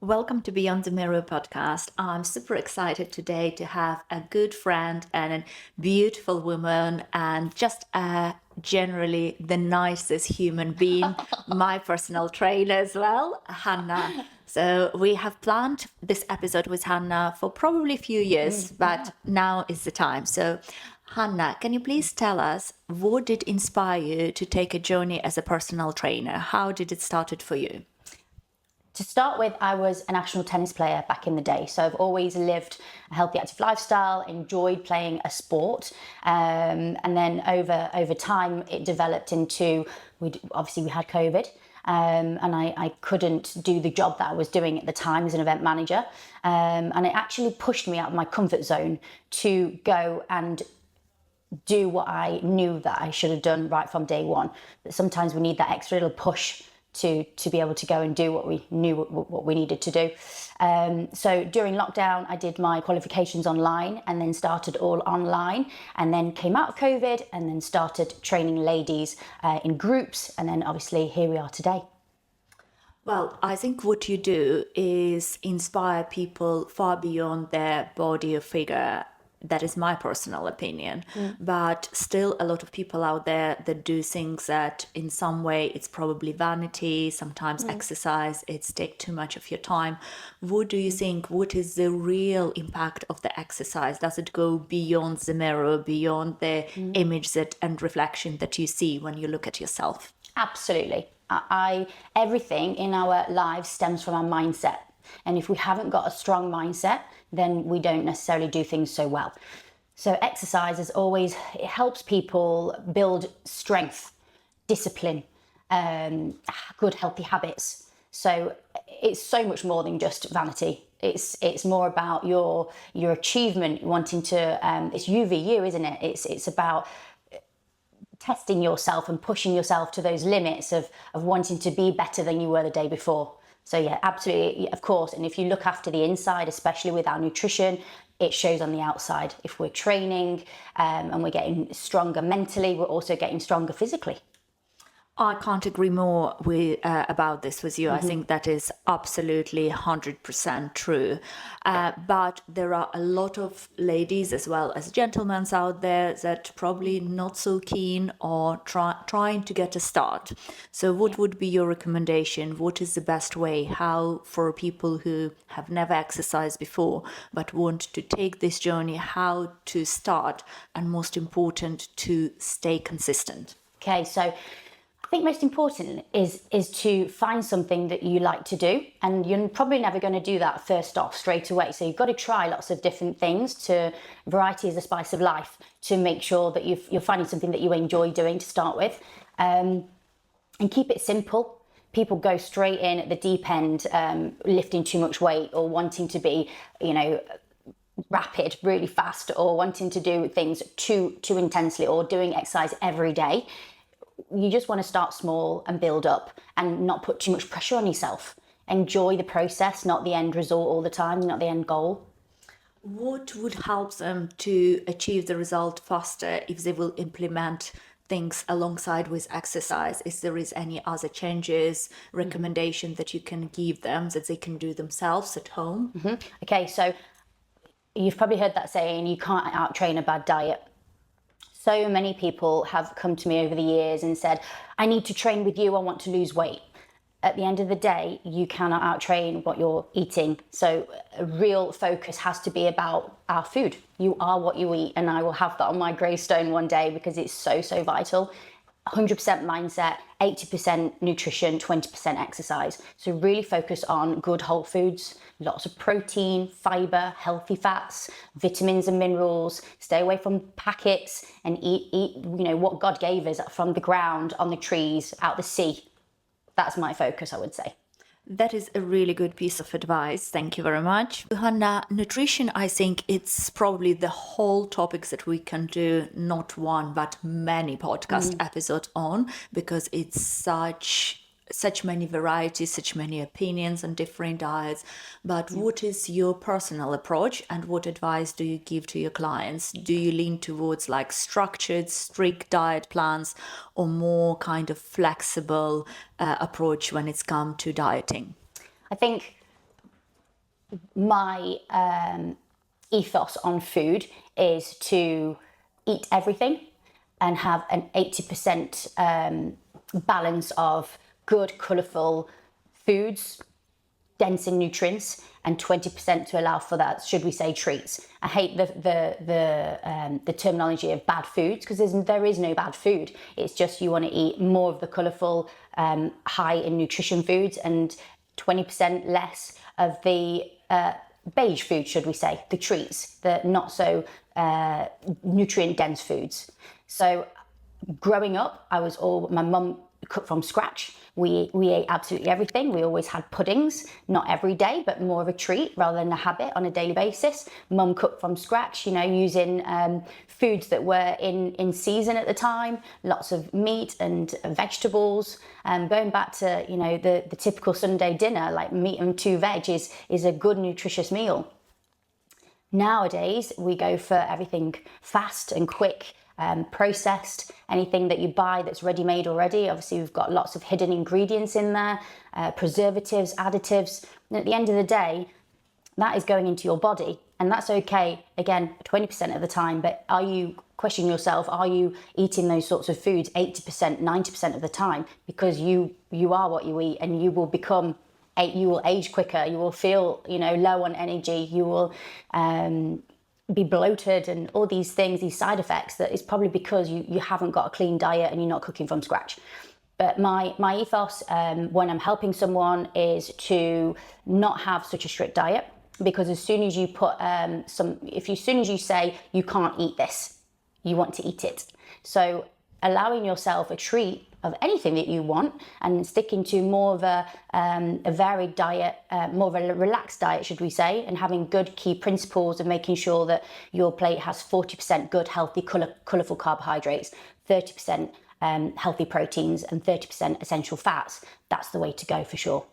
Welcome to Beyond the Mirror podcast. I'm super excited today to have a good friend and a beautiful woman and just generally the nicest human being, my personal trainer as well, Hannah. So we have planned this episode with Hannah for probably a few years, but now is the time. So Hannah, can you please tell us what did inspire you to take a journey as a personal trainer? How did it started for you? To start with, I was a national tennis player back in the day. So I've always lived a healthy, active lifestyle, enjoyed playing a sport. And then over time, it developed into, we had COVID. And I couldn't do the job that I was doing at the time as an event manager. And it actually pushed me out of my comfort zone to go and do what I knew that I should have done right from day one. But sometimes we need that extra little push to be able to go and do what we knew what we needed to do. So during lockdown, I did my qualifications online and then started all online, and then came out of COVID and then started training ladies in groups. And then obviously here we are today. Well, I think what you do is inspire people far beyond their body or figure. That is my personal opinion. But still a lot of people out there that do things that in some way it's probably vanity, sometimes exercise, it's take too much of your time. What do you think, what is the real impact of the exercise? Does it go beyond the mirror, beyond the image that and reflection that you see when you look at yourself? Absolutely. Everything in our lives stems from our mindset. And if we haven't got a strong mindset, then we don't necessarily do things so well. So exercise is always, it helps people build strength, discipline, good healthy habits. So it's so much more than just vanity. It's more about your achievement, wanting to, it's you v you, isn't it? It's about testing yourself and pushing yourself to those limits of wanting to be better than you were the day before. So yeah, absolutely, of course. And if you look after the inside, especially with our nutrition, it shows on the outside. If we're training and we're getting stronger mentally, we're also getting stronger physically. I can't agree more about this with you. I think that is absolutely 100% true. But there are a lot of ladies as well as gentlemen out there that probably not so keen or trying to get a start. So what would be your recommendation? What is the best way? How for people who have never exercised before but want to take this journey, how to start, and most important, to stay consistent? Okay, so I think most important is to find something that you like to do, and you're probably never going to do that first off straight away. So you've got to try lots of different things. Variety is the spice of life, to make sure that you're finding something that you enjoy doing to start with, and keep it simple. People go straight in at the deep end, lifting too much weight or wanting to be, rapid, really fast, or wanting to do things too intensely, or doing exercise every day. You just want to start small and build up and not put too much pressure on yourself. Enjoy the process, not the end result all the time, not the end goal. What would help them to achieve the result faster if they will implement things alongside with exercise? If there is any other changes, recommendation that you can give them that they can do themselves at home? Okay, so you've probably heard that saying, you can't out-train a bad diet. So many people have come to me over the years and said, I need to train with you, I want to lose weight. At the end of the day, you cannot out-train what you're eating. So a real focus has to be about our food. You are what you eat, and I will have that on my gravestone one day because it's so vital. 100% mindset, 80% nutrition, 20% exercise. So really focus on good whole foods, lots of protein, fiber, healthy fats, vitamins and minerals. Stay away from packets and eat what God gave us from the ground, on the trees, out the sea. That's my focus, I would say. That is a really good piece of advice. Thank you very much. Hannah, nutrition, I think it's probably the whole topics that we can do, not one, but many podcast episodes on, because it's such many varieties, such many opinions on different diets. But what is your personal approach and what advice do you give to your clients? Do you lean towards like structured, strict diet plans or more kind of flexible approach when it's come to dieting? I think my ethos on food is to eat everything and have an 80% balance of good, colourful foods, dense in nutrients, and 20% to allow for that, should we say, treats. I hate the terminology of bad foods, because there is no bad food. It's just you want to eat more of the colourful, high in nutrition foods, and 20% less of the beige food, should we say, the treats, the not so nutrient dense foods. So growing up, my mum cooked from scratch. We ate absolutely everything. We always had puddings, not every day, but more of a treat rather than a habit on a daily basis. Mum cooked from scratch, using foods that were in season at the time, lots of meat and vegetables. Going back to, the typical Sunday dinner, like meat and 2 veg is a good, nutritious meal. Nowadays, we go for everything fast and quick, processed, anything that you buy that's ready-made already. Obviously, we've got lots of hidden ingredients in there, preservatives, additives. And at the end of the day, that is going into your body, and that's okay, again, 20% of the time, but are you questioning yourself, are you eating those sorts of foods 80%, 90% of the time? Because you are what you eat, and you will age quicker, you will feel, low on energy, you will be bloated and all these things, these side effects, that is probably because you haven't got a clean diet and you're not cooking from scratch. But my ethos when I'm helping someone is to not have such a strict diet, because as soon as you put as soon as you say you can't eat this, you want to eat it. So allowing yourself a treat of anything that you want, and sticking to more of a varied diet, more of a relaxed diet, should we say, and having good key principles of making sure that your plate has 40% good, healthy, colourful carbohydrates, 30% healthy proteins, and 30% essential fats. That's the way to go for sure.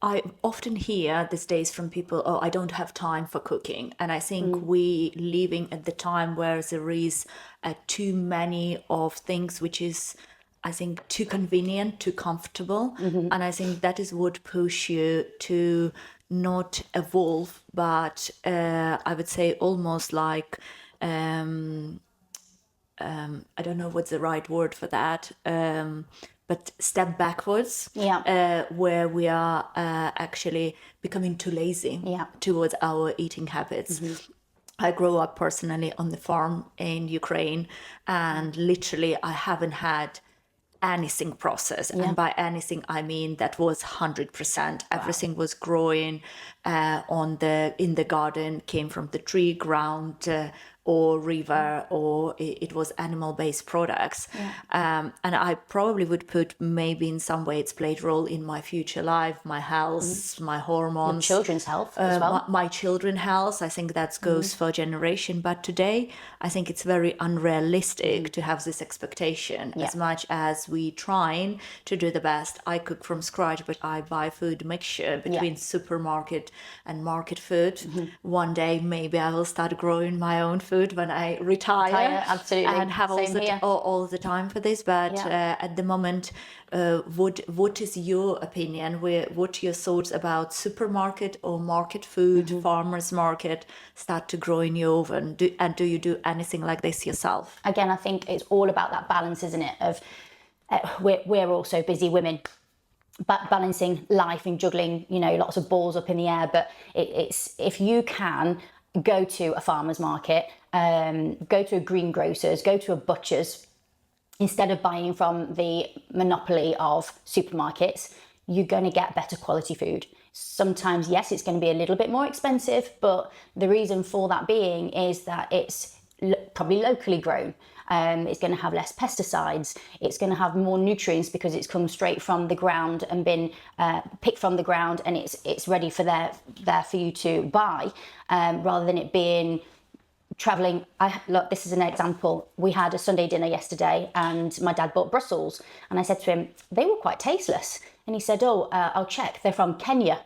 I often hear these days from people, oh, I don't have time for cooking. And I think we living at the time where there is too many of things, which is, I think, too convenient, too comfortable. And I think that is what push you to not evolve, but I would say almost like, I don't know what's the right word for that, but step backwards, where we are actually becoming too lazy towards our eating habits. I grew up personally on the farm in Ukraine, and literally I haven't had anything processed. And by anything, I mean that was 100%. Everything was growing in the garden, came from the tree, ground, or river, or it was animal-based products. And I probably would put, maybe in some way it's played a role in my future life, my health, my hormones. Your children's health as well. My children's health, I think that goes for a generation. But today, I think it's very unrealistic to have this expectation. As much as we trying to do the best. I cook from scratch, but I buy food mixture between supermarket and market food. One day, maybe I will start growing my own food when I retire, absolutely, and have all the time for this. But at the moment, what is your opinion? What are your thoughts about supermarket or market food, farmers market start to grow in your oven? Do you do anything like this yourself? Again, I think it's all about that balance, isn't it? Of we're also busy women, but balancing life and juggling, lots of balls up in the air. But it's, if you can go to a farmer's market, go to a greengrocer's, go to a butcher's, instead of buying from the monopoly of supermarkets, you're going to get better quality food. Sometimes, yes, it's going to be a little bit more expensive, but the reason for that being is that it's probably locally grown. It's going to have less pesticides. It's going to have more nutrients because it's come straight from the ground and been picked from the ground, and it's ready for there for you to buy, rather than it being traveling. Look, this is an example. We had a Sunday dinner yesterday, and my dad bought Brussels, and I said to him, they were quite tasteless, and he said, I'll check. They're from Kenya.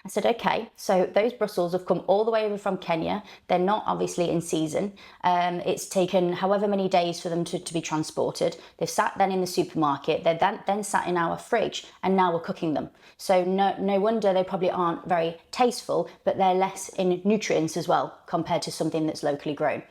I said, okay, so those Brussels have come all the way over from Kenya. They're not obviously in season. It's taken however many days for them to be transported. They've sat then in the supermarket. They're then sat in our fridge, and now we're cooking them. So no wonder they probably aren't very tasteful, but they're less in nutrients as well compared to something that's locally grown.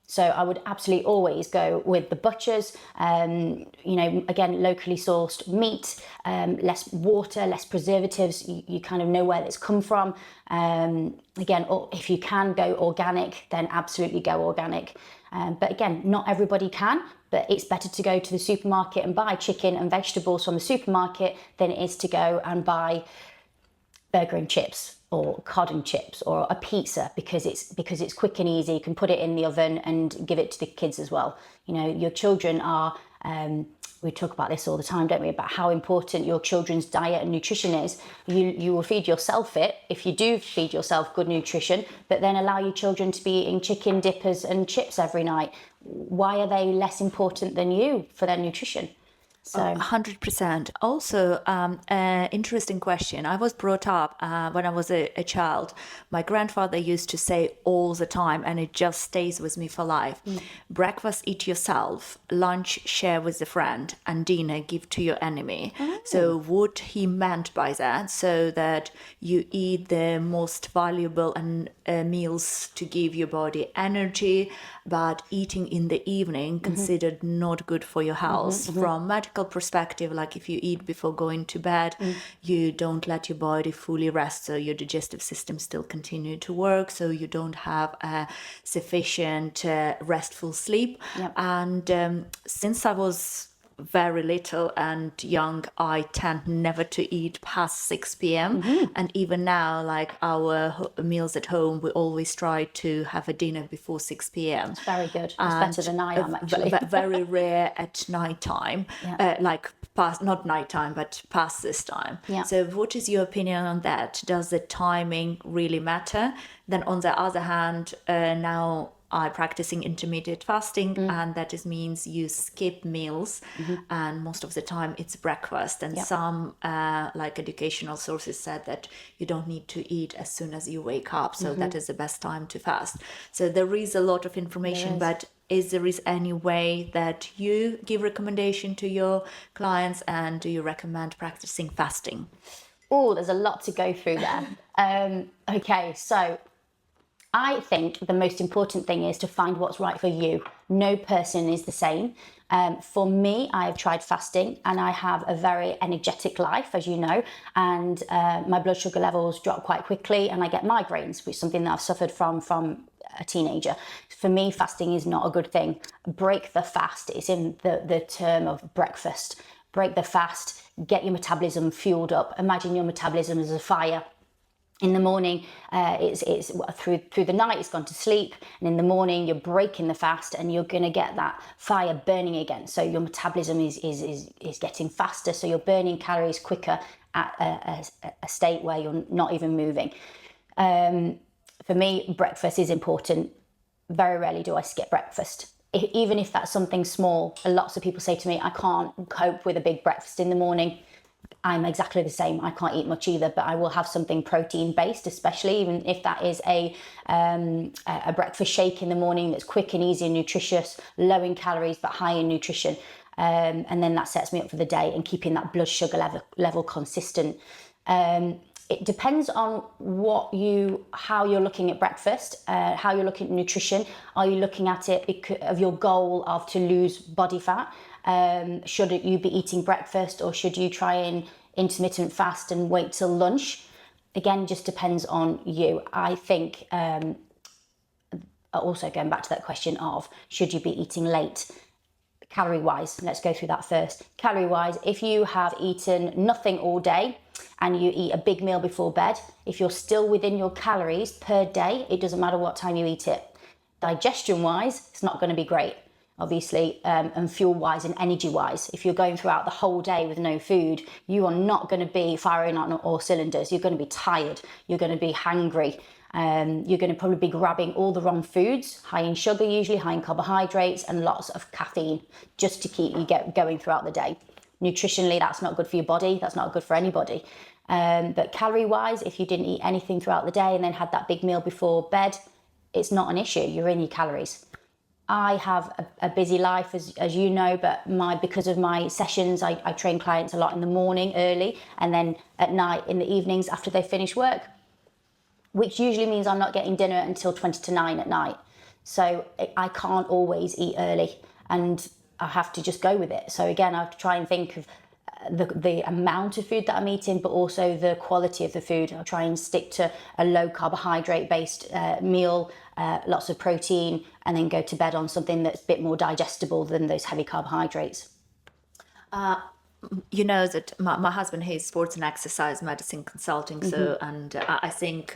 So I would absolutely always go with the butchers, again, locally sourced meat, less water, less preservatives. You kind of know where it's come from. Again, or if you can go organic, then absolutely go organic. But again, not everybody can, but it's better to go to the supermarket and buy chicken and vegetables from the supermarket than it is to go and buy burger and chips or cod and chips or a pizza, because it's quick and easy. You can put it in the oven and give it to the kids as well. Your children are, we talk about this all the time, don't we, about how important your children's diet and nutrition is. You will feed yourself it if you do feed yourself good nutrition, but then allow your children to be eating chicken dippers and chips every night. Why are they less important than you for their nutrition? So 100%. Also, interesting question. I was brought up when I was a child. My grandfather used to say all the time, and it just stays with me for life. Breakfast, eat yourself. Lunch, share with a friend. And dinner, give to your enemy. So what he meant by that, so that you eat the most valuable and meals to give your body energy, but eating in the evening considered not good for your health. From medical perspective, like if you eat before going to bed, you don't let your body fully rest, so your digestive system still continue to work, so you don't have a sufficient restful sleep. And since I was very little and young, I tend never to eat past 6 p.m. And even now, like our meals at home, we always try to have a dinner before 6 p.m. It's very good. It's better than I am, actually. Very rare at night time, like past, not night time, but past this time. So what is your opinion on that? Does the timing really matter? Then on the other hand, now I'm practicing intermittent fasting, and that just means you skip meals, and most of the time it's breakfast. And some like educational sources said that you don't need to eat as soon as you wake up, so that is the best time to fast. So there is a lot of information, but is there any way that you give recommendation to your clients, and do you recommend practicing fasting? Oh, there's a lot to go through there. Okay, so I think the most important thing is to find what's right for you. No person is the same. For me, I have tried fasting, and I have a very energetic life, as you know, and my blood sugar levels drop quite quickly, and I get migraines, which is something that I've suffered from a teenager. For me, fasting is not a good thing. Break the fast is in the term of breakfast. Break the fast, get your metabolism fueled up. Imagine your metabolism as a fire. In the morning, it's through the night, it's gone to sleep, and in the morning you're breaking the fast, and you're going to get that fire burning again. So your metabolism is getting faster, so you're burning calories quicker at a state where you're not even moving. For me, breakfast is important. Very rarely do I skip breakfast. Even if that's something small, lots of people say to me, I can't cope with a big breakfast in the morning. I'm exactly the same. I can't eat much either, but I will have something protein based, especially even if that is a breakfast shake in the morning that's quick and easy and nutritious, low in calories but high in nutrition. And then that sets me up for the day and keeping that blood sugar level consistent. It depends on how you're looking at breakfast, how you're looking at nutrition. Are you looking at it because of your goal of to lose body fat? Should you be eating breakfast, or should you try and intermittent fast and wait till lunch? Again, just depends on you. I think also going back to that question of should you be eating late? Calorie wise, let's go through that first. Calorie wise, if you have eaten nothing all day and you eat a big meal before bed, if you're still within your calories per day, it doesn't matter what time you eat it. Digestion wise, it's not going to be great, obviously, and fuel wise and energy wise. If you're going throughout the whole day with no food, you are not going to be firing on all cylinders. You're going to be tired, you're going to be hangry. You're going to probably be grabbing all the wrong foods, high in sugar usually, high in carbohydrates, and lots of caffeine, just to keep you going throughout the day. nutritionally, that's not good for your body. That's not good for anybody. But calorie wise, if you didn't eat anything throughout the day and then had that big meal before bed, it's not an issue. You're in your calories. I have a busy life, as you know, but because of my sessions, I train clients a lot in the morning early, and then at night in the evenings after they finish work, which usually means I'm not getting dinner until 20 to 9 at night. So I can't always eat early, and I have to just go with it. So again, I have to try and think of the amount of food that I'm eating, but also the quality of the food. I'll try and stick to a low carbohydrate based meal, lots of protein, and then go to bed on something that's a bit more digestible than those heavy carbohydrates. You know that my husband, he's sports and exercise medicine consulting, so and I think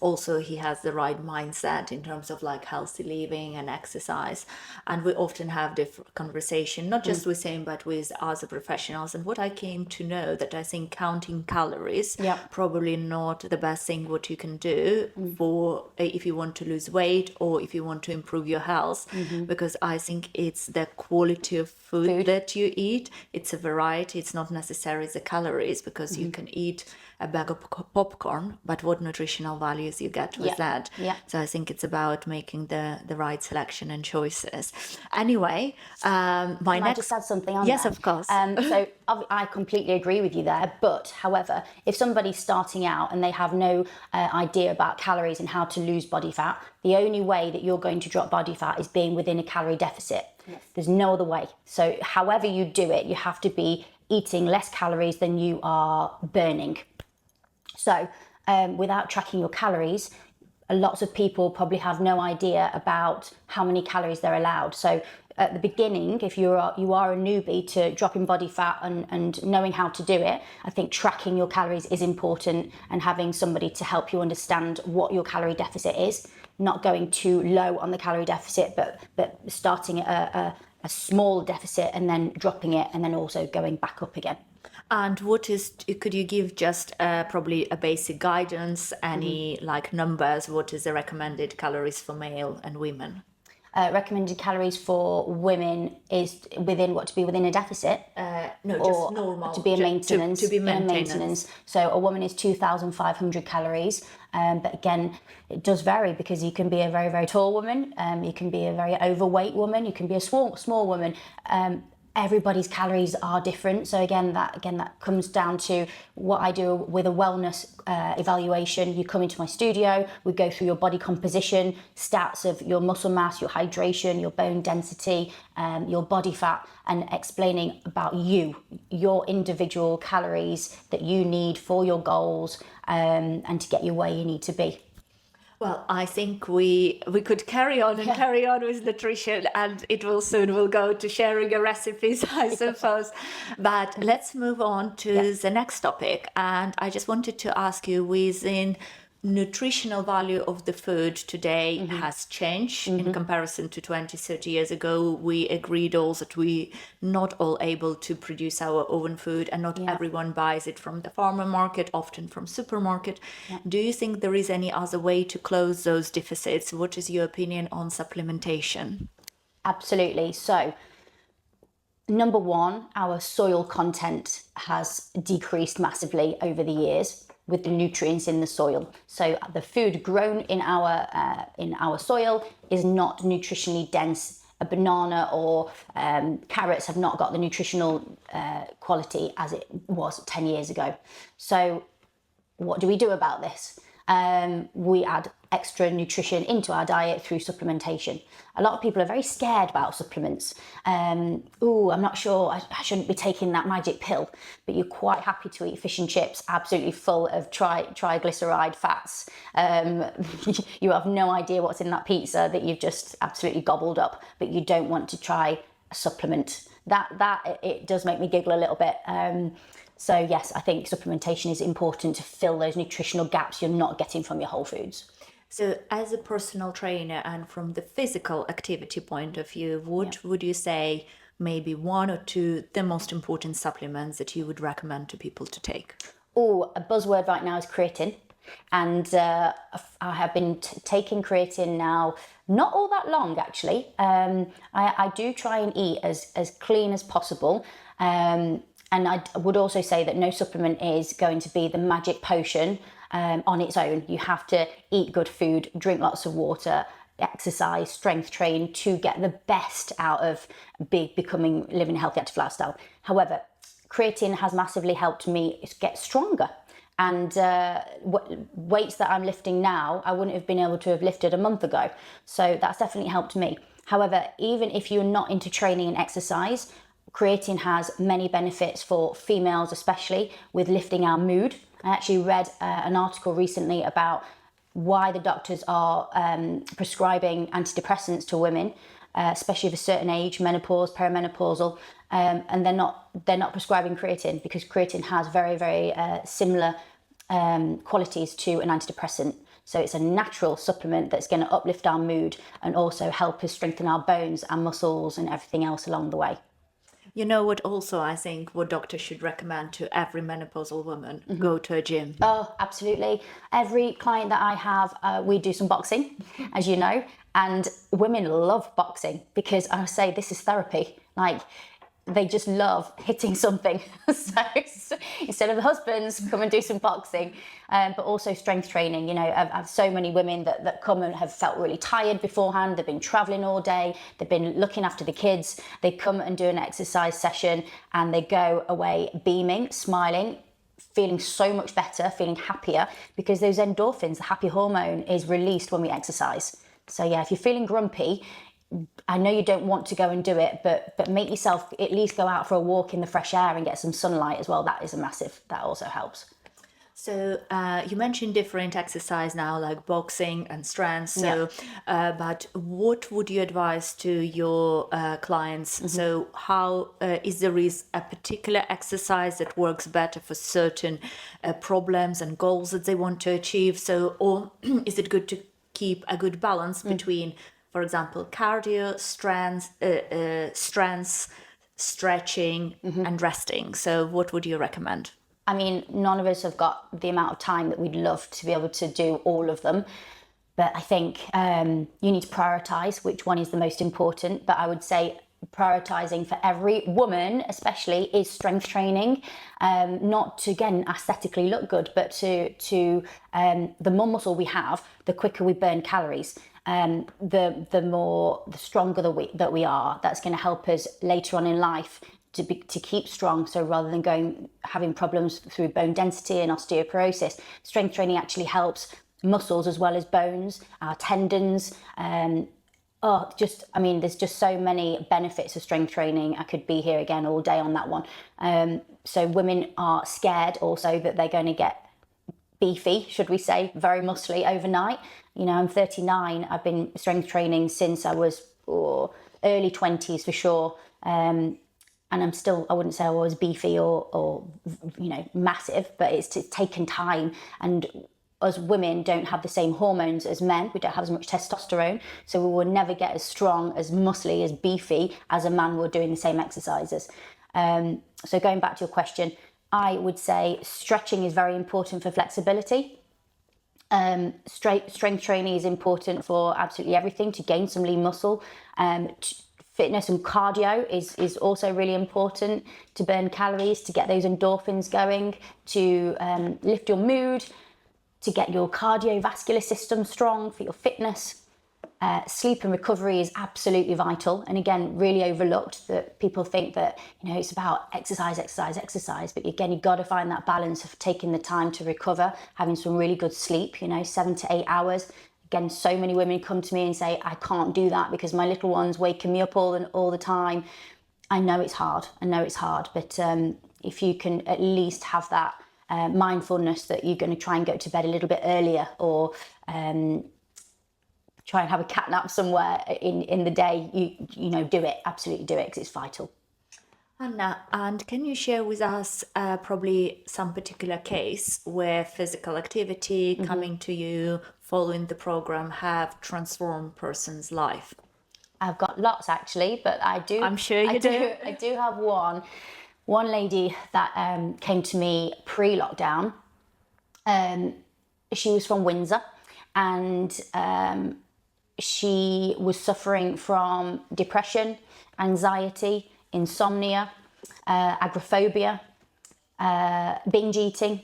also he has the right mindset in terms of like healthy living and exercise, and we often have different conversation, not just with him but with other professionals. And what I came to know that I think counting calories probably not the best thing what you can do for if you want to lose weight or if you want to improve your health, because I think it's the quality of food that you eat, it's a variety. It's not necessarily the calories, because you can eat a bag of popcorn, but what nutritional values you get with that. So I think it's about making the right selection and choices. Anyway, Can I just add something on Yes, there? of course. So I completely agree with you there. But however, if somebody's starting out and they have no idea about calories and how to lose body fat, the only way that you're going to drop body fat is being within a calorie deficit. There's no other way. So however you do it, you have to be eating less calories than you are burning. So without tracking your calories, lots of people probably have no idea about how many calories they're allowed. So at the beginning, if you are a newbie to dropping body fat and knowing how to do it, I think tracking your calories is important, and having somebody to help you understand what your calorie deficit is, not going too low on the calorie deficit, but starting at a small deficit and then dropping it and then also going back up again. And could you give just probably a basic guidance, any like numbers, what is the recommended calories for male and women? Recommended calories for women is to be within a deficit. No, just normal. To be a maintenance. To be in a maintenance. So a woman is 2,500 calories. But again, it does vary, because you can be a very, very tall woman. You can be a very overweight woman. You can be a small woman. Everybody's calories are different. So again, that comes down to what I do with a wellness evaluation. You come into my studio, we go through your body composition, stats of your muscle mass, your hydration, your bone density, your body fat, and explaining about your individual calories that you need for your goals, and to get you where you need to be. Well, I think we could carry on and carry on with nutrition, and it will soon will go to sharing your recipes, I suppose. But let's move on to the next topic. And I just wanted to ask you, within nutritional value of the food today has changed in comparison to 20, 30 years ago. We agreed all that we not all able to produce our own food, and not everyone buys it from the farmer market, often from supermarket. Do you think there is any other way to close those deficits? What is your opinion on supplementation? Absolutely. So number one, our soil content has decreased massively over the years with the nutrients in the soil. So the food grown in our soil is not nutritionally dense. A banana or carrots have not got the nutritional quality as it was 10 years ago. So what do we do about this? We add extra nutrition into our diet through supplementation. A lot of people are very scared about supplements. I'm not sure, I shouldn't be taking that magic pill, but you're quite happy to eat fish and chips absolutely full of triglyceride fats. You have no idea what's in that pizza that you've just absolutely gobbled up, but you don't want to try a supplement. That it does make me giggle a little bit. So yes, I think supplementation is important to fill those nutritional gaps you're not getting from your whole foods. So as a personal trainer and from the physical activity point of view, what would you say maybe one or two the most important supplements that you would recommend to people to take? A buzzword right now is creatine. And I have been taking creatine now not all that long, actually. I do try and eat as clean as possible. And I would also say that no supplement is going to be the magic potion on its own. You have to eat good food, drink lots of water, exercise, strength train to get the best out of living a healthy, active lifestyle. However, creatine has massively helped me get stronger. And weights that I'm lifting now, I wouldn't have been able to have lifted a month ago. So that's definitely helped me. However, even if you're not into training and exercise, creatine has many benefits for females, especially with lifting our mood. I actually read an article recently about why the doctors are prescribing antidepressants to women, especially of a certain age, menopause, perimenopausal, and they're not prescribing creatine because creatine has very, very similar qualities to an antidepressant. So it's a natural supplement that's going to uplift our mood and also help us strengthen our bones and muscles and everything else along the way. You know what also I think what doctors should recommend to every menopausal woman, go to a gym. Oh, absolutely. Every client that I have, we do some boxing, as you know, and women love boxing because I say this is therapy. Like, they just love hitting something. So instead of the husbands, come and do some boxing, but also strength training. You know, I've so many women that come and have felt really tired beforehand. They've been traveling all day. They've been looking after the kids. They come and do an exercise session and they go away beaming, smiling, feeling so much better, feeling happier because those endorphins, the happy hormone, is released when we exercise. So yeah, if you're feeling grumpy, I know you don't want to go and do it, but make yourself at least go out for a walk in the fresh air and get some sunlight as well. That also helps. So you mentioned different exercise now, like boxing and strength. So, but what would you advise to your clients? So, how is there a particular exercise that works better for certain problems and goals that they want to achieve? So, or is it good to keep a good balance between, for example, cardio, strength, stretching, and resting? So, what would you recommend? I mean, none of us have got the amount of time that we'd love to be able to do all of them. But I think you need to prioritise which one is the most important. But I would say prioritising for every woman, especially, is strength training. Not to, again, aesthetically look good, but to the more muscle we have, the quicker we burn calories. The stronger that we are. That's going to help us later on in life to keep strong. So rather than having problems through bone density and osteoporosis, strength training actually helps muscles as well as bones, our tendons. There's just so many benefits of strength training. I could be here again all day on that one. So women are scared also that they're going to get beefy, should we say, very muscly overnight. You know, I'm 39. I've been strength training since I was early 20s for sure. And I'm still, I wouldn't say I was beefy or massive, but it's taken time. And us women don't have the same hormones as men. We don't have as much testosterone. So we will never get as strong, as muscly, as beefy as a man would doing the same exercises. So going back to your question, I would say stretching is very important for flexibility. Strength training is important for absolutely everything, to gain some lean muscle. Fitness and cardio is also really important to burn calories, to get those endorphins going, to lift your mood, to get your cardiovascular system strong for your fitness. Sleep and recovery is absolutely vital, and again, really overlooked. That people think that it's about exercise, but again, you've got to find that balance of taking the time to recover, having some really good sleep. 7 to 8 hours. Again, so many women come to me and say, I can't do that because my little one's waking me up all the time. I know it's hard, but if you can at least have that mindfulness that you're going to try and go to bed a little bit earlier, or try and have a cat nap somewhere in the day, do it, absolutely do it, because it's vital. Anna, and can you share with us probably some particular case where physical activity coming to you following the program have transformed person's life? I've got lots actually, but I do. I'm sure you do. I do have one lady that came to me pre-lockdown. She was from Windsor, and she was suffering from depression, anxiety, insomnia. agoraphobia, binge eating,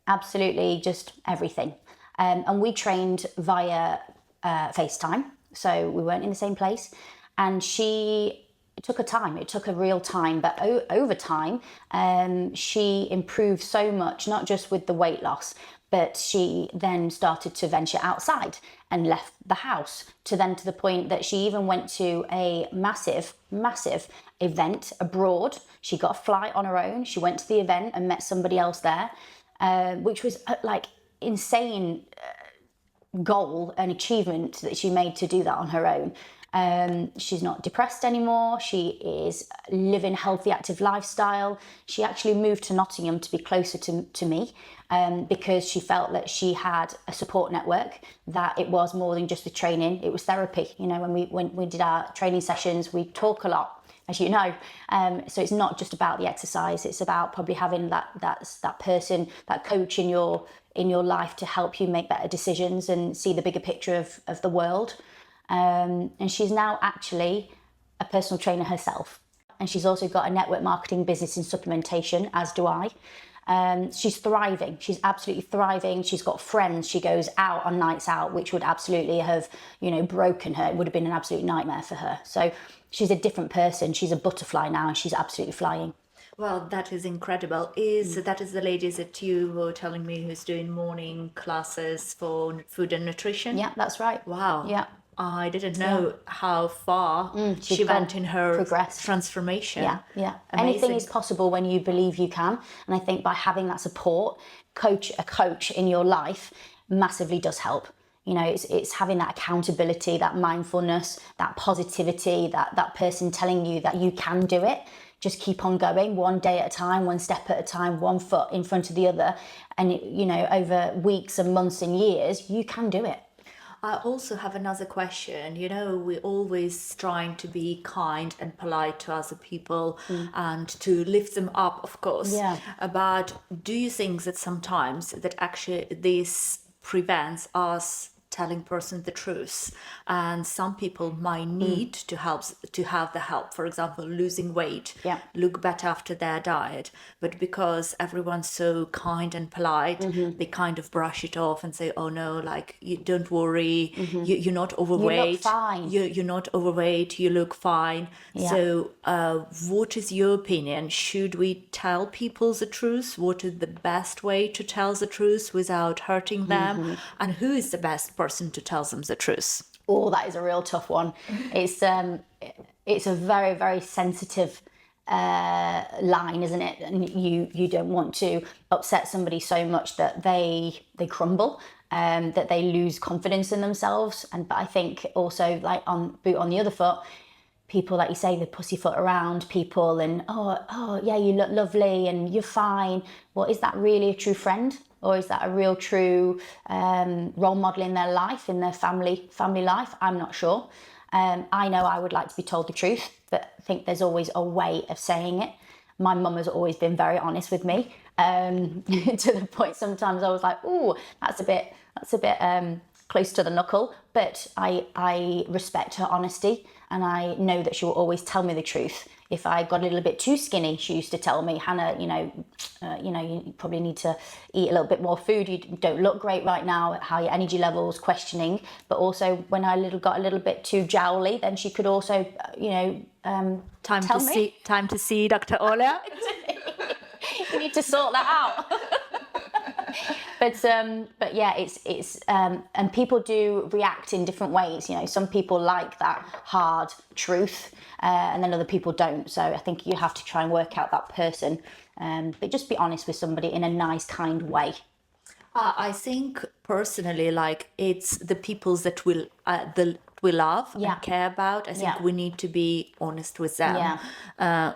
absolutely just everything. And we trained via FaceTime, so we weren't in the same place. And it took a real time, but over time, she improved so much, not just with the weight loss, but she then started to venture outside and left the house to the point that she even went to a massive event abroad. She got a flight on her own. She went to the event and met somebody else there, which was like insane goal and achievement that she made to do that on her own. She's not depressed anymore. She is living a healthy, active lifestyle. She actually moved to Nottingham to be closer to me, because she felt that she had a support network, that it was more than just the training, it was therapy. You know, when we did our training sessions, we talk a lot, as you know. So it's not just about the exercise, it's about probably having that person, that coach in your life to help you make better decisions and see the bigger picture of the world. And she's now actually a personal trainer herself. And she's also got a network marketing business in supplementation, as do I. She's thriving. She's absolutely thriving. She's got friends. She goes out on nights out, which would absolutely have, broken her. It would have been an absolute nightmare for her. So she's a different person. She's a butterfly now, and she's absolutely flying. Well, that is incredible. That is the ladies that you were telling me who's doing morning classes for food and nutrition? Yeah, that's right. Wow. Yeah. I didn't know how far she went in her transformation. Yeah. Amazing. Anything is possible when you believe you can. And I think by having that support, a coach in your life massively does help. It's having that accountability, that mindfulness, that positivity, that person telling you that you can do it. Just keep on going, one day at a time, one step at a time, one foot in front of the other. And, over weeks and months and years, you can do it. I also have another question. We're always trying to be kind and polite to other people and to lift them up, of course. Yeah. But do you think that sometimes that actually this prevents us telling person the truth, and some people might need to have the help, for example, losing weight, look better after their diet, but because everyone's so kind and polite, they kind of brush it off and say, oh no, like, you don't worry, you're not overweight, you look fine. You're not overweight, you look fine. So what is your opinion? Should we tell people the truth? What is the best way to tell the truth without hurting them? And who is the best person to tell them the truth? Oh, that is a real tough one. It's a very, very sensitive line, isn't it? And you don't want to upset somebody so much that they crumble, that they lose confidence in themselves. But I think also, like, on the other foot, people, like you say, they pussyfoot around people and oh yeah, you look lovely and you're fine. Well, is that really a true friend? Or is that a real true role model in their life, in their family life? I'm not sure. I know I would like to be told the truth, but I think there's always a way of saying it. My mum has always been very honest with me, to the point sometimes I was like, ooh, that's a bit close to the knuckle. But I respect her honesty, and I know that she will always tell me the truth. If I got a little bit too skinny, she used to tell me, Hannah, you probably need to eat a little bit more food. You don't look great right now. How your energy levels, questioning. But also, when I got a little bit too jowly, then she could also, Time to see Dr. Olha. You need to sort that out. But yeah, it's and people do react in different ways. Some people like that hard truth, and then other people don't. So I think you have to try and work out that person, but just be honest with somebody in a nice, kind way. I think personally, like, it's the people that we love and care about. I think we need to be honest with them.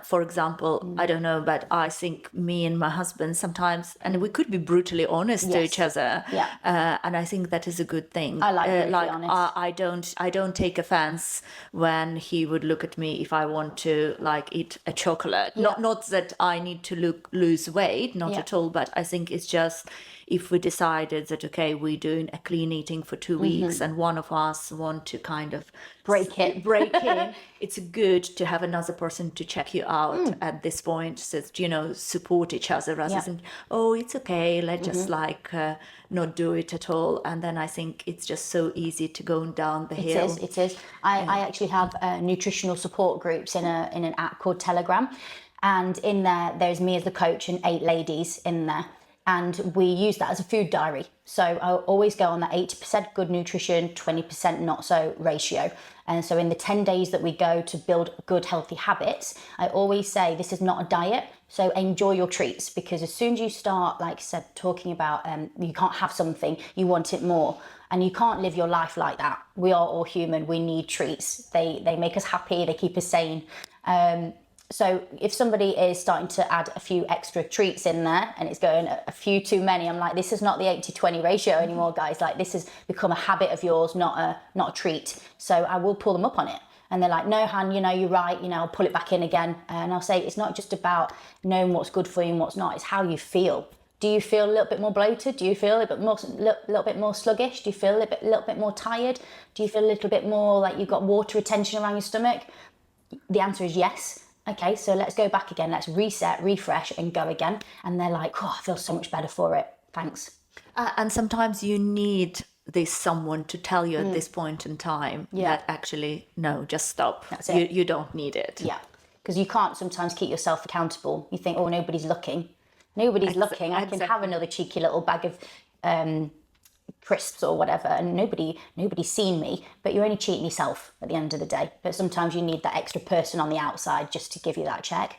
For example, I don't know, but I think me and my husband sometimes, and we could be brutally honest to each other. And I think that is a good thing. I like brutally honest. I don't take offense when he would look at me if I want to, like, eat a chocolate. Not that I need to lose weight, not at all, but I think it's just, if we decided that, okay, we're doing a clean eating for 2 weeks and one of us want to kind of Break in, it's good to have another person to check you out at this point, so that, you know, support each other rather than, oh, it's okay, let's just not do it at all. And then I think it's just so easy to go down the hill. It is. I actually have nutritional support groups in an app called Telegram. And in there's me as the coach and 8 ladies in there. And we use that as a food diary. So I always go on that 80% good nutrition, 20% not so ratio. And so in the 10 days that we go to build good, healthy habits, I always say this is not a diet. So enjoy your treats, because as soon as you start, like I said, talking about you can't have something, you want it more. And you can't live your life like that. We are all human. We need treats. They make us happy. They keep us sane. So if somebody is starting to add a few extra treats in there and it's going a few too many, I'm like, this is not the 80-20 ratio anymore, guys. Like, this has become a habit of yours, not a treat. So I will pull them up on it. And they're like, no, Han, you know, you're right. You know, I'll pull it back in again. And I'll say, it's not just about knowing what's good for you and what's not. It's how you feel. Do you feel a little bit more bloated? Do you feel a little bit more sluggish? Do you feel a little bit more tired? Do you feel a little bit more like you've got water retention around your stomach? The answer is yes. Okay, so let's go back again. Let's reset, refresh, and go again. And they're like, oh, I feel so much better for it. Thanks. And sometimes you need this someone to tell you at this point in time that actually, no, just stop. That's it. You don't need it. Yeah, because you can't sometimes keep yourself accountable. You think, oh, nobody's looking. Nobody's looking. I can have another cheeky little bag of crisps or whatever, and nobody's seen me, but you're only cheating yourself at the end of the day. But sometimes you need that extra person on the outside just to give you that check.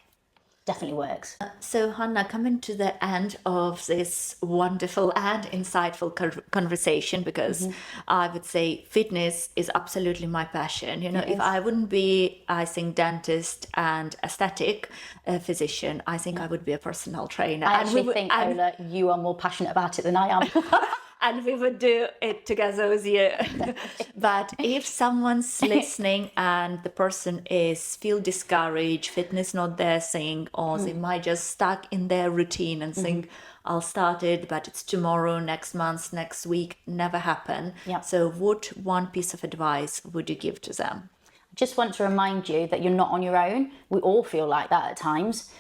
Definitely works. So Hannah, coming to the end of this wonderful and insightful conversation, because I would say fitness is absolutely my passion. You know, if I wouldn't be, I think, dentist and aesthetic physician, I think I would be a personal trainer. I actually think, Ola, you are more passionate about it than I am. And we would do it together with you. But if someone's listening and the person feel discouraged, fitness not their thing, or they might just stuck in their routine and think, I'll start it, but it's tomorrow, next month, next week, never happen. Yep. So what one piece of advice would you give to them? I just want to remind you that you're not on your own. We all feel like that at times.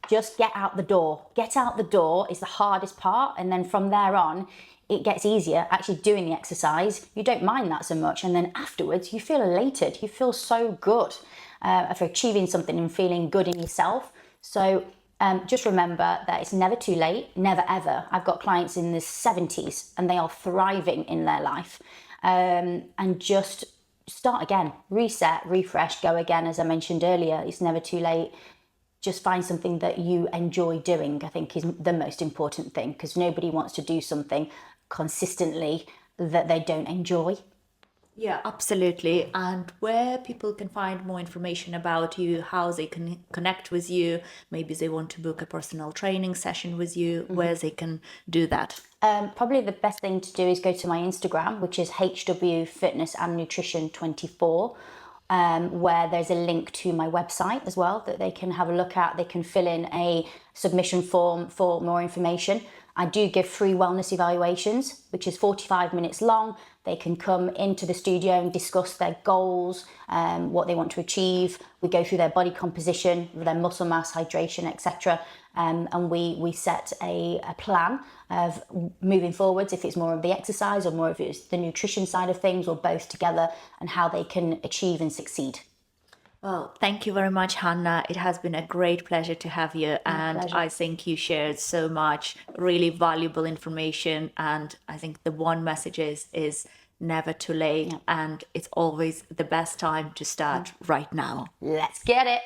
Just get out the door. Get out the door is the hardest part. And then from there on, it gets easier actually doing the exercise. You don't mind that so much. And then afterwards, you feel elated. You feel so good for achieving something and feeling good in yourself. So just remember that it's never too late, never ever. I've got clients in their 70s and they are thriving in their life. And just start again, reset, refresh, go again. As I mentioned earlier, it's never too late. Just find something that you enjoy doing, I think, is the most important thing, because nobody wants to do something consistently that they don't enjoy. Yeah, absolutely. And where people can find more information about you, how they can connect with you, maybe they want to book a personal training session with you, where they can do that. Probably the best thing to do is go to my Instagram, which is HW Fitness and Nutrition 24. Where there's a link to my website as well that they can have a look at. They can fill in a submission form for more information. I do give free wellness evaluations, which is 45 minutes long. They can come into the studio and discuss their goals, what they want to achieve. We go through their body composition, their muscle mass, hydration, etc. And we set a plan of moving forwards, if it's more of the exercise or more if it's the nutrition side of things, or both together, and how they can achieve and succeed. Well, thank you very much, Hannah. It has been a great pleasure to have you. And pleasure. I think you shared so much really valuable information. And I think the one message is never too late. And it's always the best time to start right now. Let's get it.